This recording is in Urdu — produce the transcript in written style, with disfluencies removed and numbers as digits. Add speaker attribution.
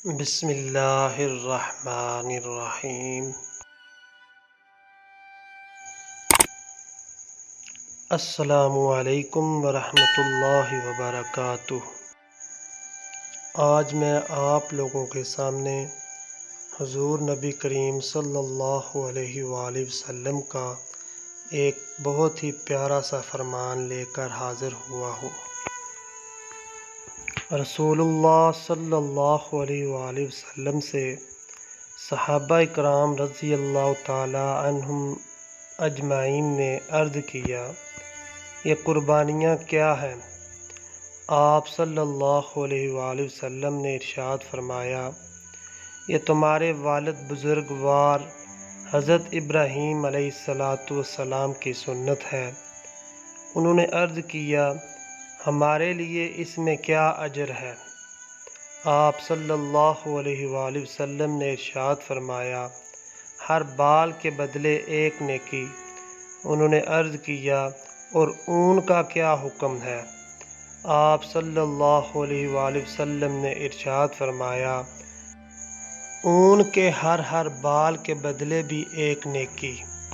Speaker 1: بسم اللہ الرحمن الرحیم۔ السلام علیکم ورحمۃ اللہ وبرکاتہ۔ آج میں آپ لوگوں کے سامنے حضور نبی کریم صلی اللہ علیہ وآلہ وسلم کا ایک بہت ہی پیارا سا فرمان لے کر حاضر ہوا ہوں۔ رسول اللہ صلی اللہ علیہ وآلہ وسلم سے صحابہ کرام رضی اللہ تعالی عنہم اجمعین نے عرض کیا، یہ قربانیاں کیا ہیں؟ آپ صلی اللہ علیہ وآلہ وسلم نے ارشاد فرمایا، یہ تمہارے والد بزرگوار حضرت ابراہیم علیہ السلام کی سنت ہے۔ انہوں نے عرض کیا، ہمارے لیے اس میں کیا اجر ہے؟ آپ صلی اللہ علیہ وآلہ وسلم نے ارشاد فرمایا، ہر بال کے بدلے ایک نیکی۔ انہوں نے عرض کیا، اور اون کا کیا حکم ہے؟ آپ صلی اللہ علیہ وآلہ وسلم نے ارشاد فرمایا، اون کے ہر بال کے بدلے بھی ایک نیکی۔